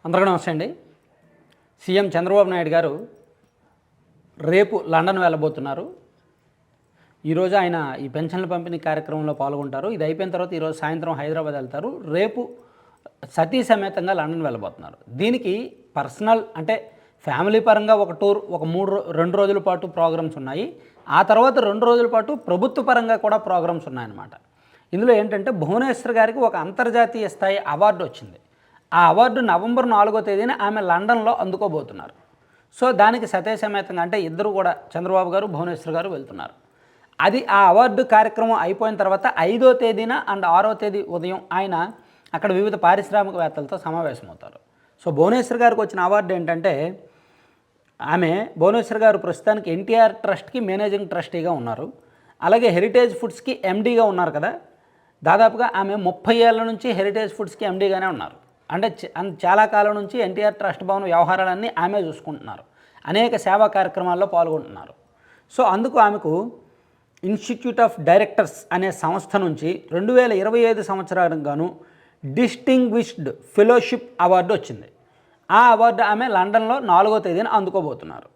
అందరికీ నమస్తే అండి. సీఎం చంద్రబాబు నాయుడు గారు రేపు లండన్ వెళ్ళబోతున్నారు. ఈరోజు ఆయన ఈ పెన్షన్ల పంపిణీ కార్యక్రమంలో పాల్గొంటారు. ఇది అయిపోయిన తర్వాత ఈరోజు సాయంత్రం హైదరాబాద్ వెళ్తారు. రేపు సతీ సమేతంగా లండన్ వెళ్ళబోతున్నారు. దీనికి పర్సనల్ అంటే ఫ్యామిలీ పరంగా ఒక టూర్, ఒక 2 రోజుల పాటు ప్రోగ్రామ్స్ ఉన్నాయి. ఆ తర్వాత 2 రోజుల పాటు ప్రభుత్వ పరంగా కూడా ప్రోగ్రామ్స్ ఉన్నాయన్నమాట. ఇందులో ఏంటంటే భువనేశ్వర్ గారికి ఒక అంతర్జాతీయ స్థాయి అవార్డు వచ్చింది. ఆ అవార్డు నవంబర్ 4వ తేదీన ఆమె లండన్లో అందుకోబోతున్నారు. సో దానికి సతీ సమేతంగా అంటే ఇద్దరు కూడా చంద్రబాబు గారు, భువనేశ్వర్ గారు వెళ్తున్నారు. అది ఆ అవార్డు కార్యక్రమం అయిపోయిన తర్వాత 5వ తేదీన అండ్ 6వ తేదీ ఉదయం ఆయన అక్కడ వివిధ పారిశ్రామికవేత్తలతో సమావేశమవుతారు. సో భువనేశ్వర్ గారికి వచ్చిన అవార్డు ఏంటంటే భువనేశ్వర్ గారు ప్రస్తుతానికి ఎన్టీఆర్ ట్రస్ట్కి మేనేజింగ్ ట్రస్టీగా ఉన్నారు. అలాగే హెరిటేజ్ ఫుడ్స్కి ఎండీగా ఉన్నారు కదా. దాదాపుగా ఆమె 30 ఏళ్ల నుంచి హెరిటేజ్ ఫుడ్స్కి ఎండీగానే ఉన్నారు. అంటే చాలా కాలం నుంచి ఎన్టీఆర్ ట్రస్ట్ భవన్ వ్యవహారాలన్నీ ఆమె చూసుకుంటున్నారు. అనేక సేవా కార్యక్రమాల్లో పాల్గొంటున్నారు. సో అందుకు ఆమెకు ఇన్స్టిట్యూట్ ఆఫ్ డైరెక్టర్స్ అనే సంస్థ నుంచి 2025 సంవత్సరానికి గాను డిస్టింగ్విష్డ్ ఫెలోషిప్ అవార్డు వచ్చింది. ఆ అవార్డు ఆమె లండన్లో 4వ తేదీన అందుకోబోతున్నారు.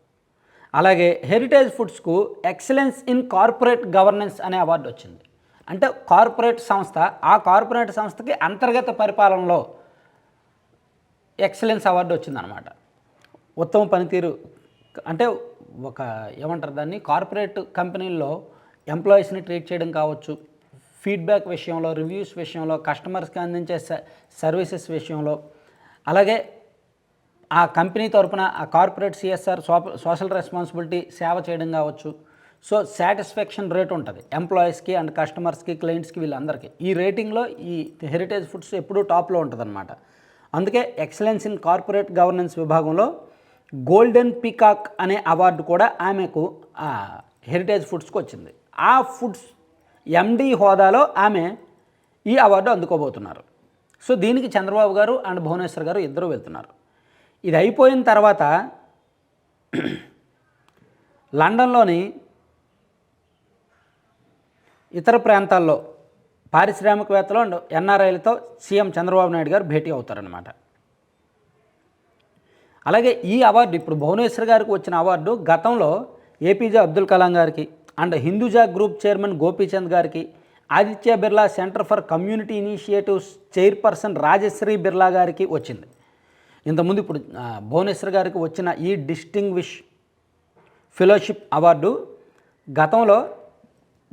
అలాగే హెరిటేజ్ ఫుడ్స్కు ఎక్సలెన్స్ ఇన్ కార్పొరేట్ గవర్నెన్స్ అనే అవార్డు వచ్చింది. అంటే కార్పొరేట్ సంస్థ, ఆ కార్పొరేట్ సంస్థకి అంతర్గత పరిపాలనలో ఎక్సలెన్స్ అవార్డు వచ్చిందనమాట. ఉత్తమ పనితీరు అంటే ఒక ఏమంటారు దాన్ని, కార్పొరేట్ కంపెనీల్లో ఎంప్లాయీస్ని ట్రీట్ చేయడం కావచ్చు, ఫీడ్బ్యాక్ విషయంలో, రివ్యూస్ విషయంలో, కస్టమర్స్కి అందించే సర్వీసెస్ విషయంలో, అలాగే ఆ కంపెనీ తరపున ఆ కార్పొరేట్ సిఎస్ఆర్ సోషల్ రెస్పాన్సిబిలిటీ సేవ చేయడం కావచ్చు. సో సాటిస్ఫాక్షన్ రేట్ ఉంటుంది ఎంప్లాయీస్కి అండ్ కస్టమర్స్కి, క్లయింట్స్కి, వీళ్ళందరికీ. ఈ రేటింగ్లో ఈ హెరిటేజ్ ఫుడ్స్ ఎప్పుడూ టాప్లో ఉంటుందన్నమాట. అందుకే ఎక్సలెన్స్ ఇన్ కార్పొరేట్ గవర్నెన్స్ విభాగంలో గోల్డెన్ పీకాక్ అనే అవార్డు కూడా ఆమెకు హెరిటేజ్ ఫుడ్స్కి వచ్చింది. ఆ ఫుడ్స్ ఎండీ హోదాలో ఆమె ఈ అవార్డు అందుకోబోతున్నారు. సో దీనికి చంద్రబాబు గారు అండ్ భువనేశ్వర్ గారు ఇద్దరు వెళ్తున్నారు. ఇది అయిపోయిన తర్వాత లండన్లోని ఇతర ప్రాంతాల్లో పారిశ్రామికవేత్తలు అండ్ ఎన్ఆర్ఐలతో సీఎం చంద్రబాబు నాయుడు గారు భేటీ అవుతారనమాట. అలాగే ఈ అవార్డు ఇప్పుడు భువనేశ్వర్ గారికి వచ్చిన అవార్డు గతంలో ఏపీజే అబ్దుల్ కలాం గారికి and Hinduja group chairman Gopichand గారికి, Aditya Birla centre for community initiatives chairperson Rajashree Birla గారికి వచ్చింది. ఇంతకుముందు ఇప్పుడు భువనేశ్వర్ గారికి వచ్చిన ఈ డిస్టింగ్విష్ ఫెలోషిప్ అవార్డు గతంలో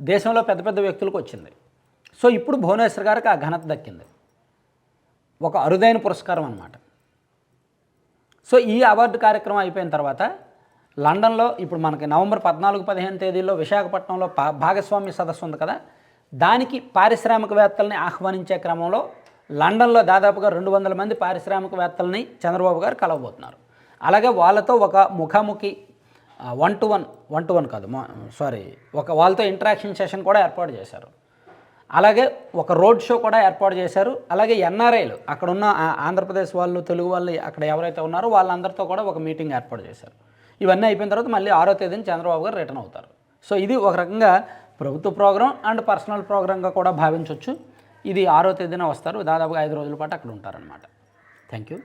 దేశంలో పెద్ద పెద్ద వ్యక్తులకు వచ్చింది. సో ఇప్పుడు భువనేశ్వర్ గారికి ఆ ఘనత దక్కింది. ఒక అరుదైన పురస్కారం అన్నమాట. సో ఈ అవార్డు కార్యక్రమం అయిపోయిన తర్వాత లండన్లో ఇప్పుడు మనకి నవంబర్ 14-15 తేదీల్లో విశాఖపట్నంలో భాగస్వామ్య సదస్సు ఉంది కదా. దానికి పారిశ్రామికవేత్తల్ని ఆహ్వానించే క్రమంలో లండన్లో దాదాపుగా 200 మంది పారిశ్రామికవేత్తల్ని చంద్రబాబు గారు కలవబోతున్నారు. అలాగే వాళ్ళతో ఒక ముఖాముఖి వన్ టు వన్ కాదు వాళ్ళతో ఇంటరాక్షన్ సెషన్ కూడా ఏర్పాటు చేశారు. అలాగే ఒక రోడ్ షో కూడా ఏర్పాటు చేశారు. అలాగే ఎన్ఆర్ఐలు అక్కడ ఉన్న ఆంధ్రప్రదేశ్ వాళ్ళు, తెలుగు వాళ్ళు అక్కడ ఎవరైతే ఉన్నారో వాళ్ళందరితో కూడా ఒక మీటింగ్ ఏర్పాటు చేశారు. ఇవన్నీ అయిపోయిన తర్వాత మళ్ళీ 6వ తేదీన చంద్రబాబు గారు రిటర్న్ అవుతారు. సో ఇది ఒక రకంగా ప్రభుత్వ ప్రోగ్రాం అండ్ పర్సనల్ ప్రోగ్రాంగా కూడా భావించవచ్చు. ఇది 6వ తేదీన వస్తారు. దాదాపుగా 5 రోజుల పాటు అక్కడ ఉంటారనమాట. Thank you.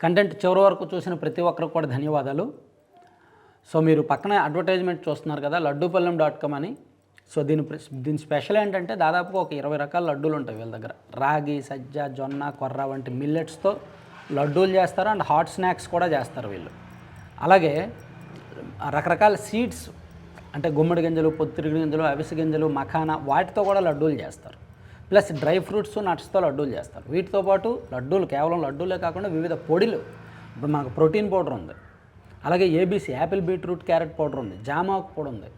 కంటెంట్ చివరి వరకు చూసిన ప్రతి ఒక్కరికి కూడా ధన్యవాదాలు. సో మీరు పక్కనే అడ్వర్టైజ్మెంట్ చూస్తున్నారు కదా, లడ్డూపల్లెం.com అని. సో దీని స్పెషల్ ఏంటంటే దాదాపుగా ఒక 20 రకాల లడ్డూలు ఉంటాయి వీళ్ళ దగ్గర. రాగి, సజ్జ, జొన్న, కొర్ర వంటి మిల్లెట్స్తో లడ్డూలు చేస్తారు అండ్ హాట్ స్నాక్స్ కూడా చేస్తారు వీళ్ళు. అలాగే రకరకాల సీడ్స్ అంటే గుమ్మడి గింజలు, పొత్తిరిగి గింజలు, అవిసె గింజలు, మఖానా వాటితో కూడా లడ్డూలు చేస్తారు. ప్లస్ డ్రై ఫ్రూట్స్, నట్స్తో లడ్డూలు చేస్తారు. వీటితో పాటు లడ్డూలు కేవలం లడ్డూలే కాకుండా వివిధ పొడిలు, ఇప్పుడు మనకు ప్రోటీన్ పౌడర్ ఉంది, అలాగే ABC Apple, beetroot, carrot powder ఉంది, జామాకు పొడి ఉంది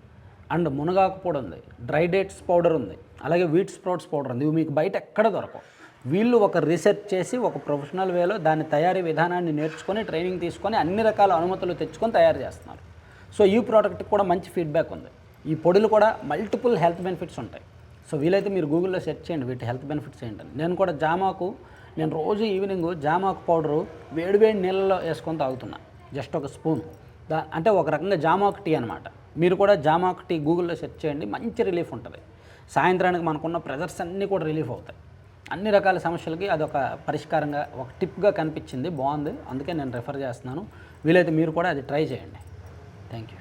అండ్ మునగాకు పొడి ఉంది, డ్రై డేట్స్ పౌడర్ ఉంది, అలాగే వీట్ స్ప్రౌట్స్ పౌడర్ ఉంది. ఇవి మీకు బయట ఎక్కడ దొరకవు. వీళ్ళు ఒక రీసెర్చ్ చేసి ఒక ప్రొఫెషనల్ వేలో దాని తయారీ విధానాన్ని నేర్చుకొని, ట్రైనింగ్ తీసుకొని, అన్ని రకాల అనుమతులు తెచ్చుకొని తయారు చేస్తున్నారు. సో ఈ ప్రోడక్ట్కి కూడా మంచి ఫీడ్బ్యాక్ ఉంది. ఈ పొడులు కూడా మల్టిపుల్ హెల్త్ బెనిఫిట్స్ ఉంటాయి. సో వీలైతే మీరు గూగుల్లో సెర్చ్ చేయండి వీటి హెల్త్ బెనిఫిట్స్ ఏంటని. నేను కూడా నేను రోజు ఈవినింగ్ జామాకు పౌడరు వేడివేడి నీళ్ళలో వేసుకొని తాగుతున్నా, జస్ట్ ఒక స్పూన్. అంటే ఒక రకంగా జామాకు టీ అనమాట. మీరు కూడా జామాకు టీ గూగుల్లో సెర్చ్ చేయండి, మంచి రిలీఫ్ ఉంటుంది. సాయంత్రానికి మనకున్న ప్రెజర్స్ అన్నీ కూడా రిలీఫ్ అవుతాయి. అన్ని రకాల సమస్యలకి అదొక పరిష్కారంగా ఒక టిప్గా కనిపించింది, బాగుంది, అందుకే నేను రెఫర్ చేస్తున్నాను. వీలైతే మీరు కూడా అది ట్రై చేయండి. Thank you.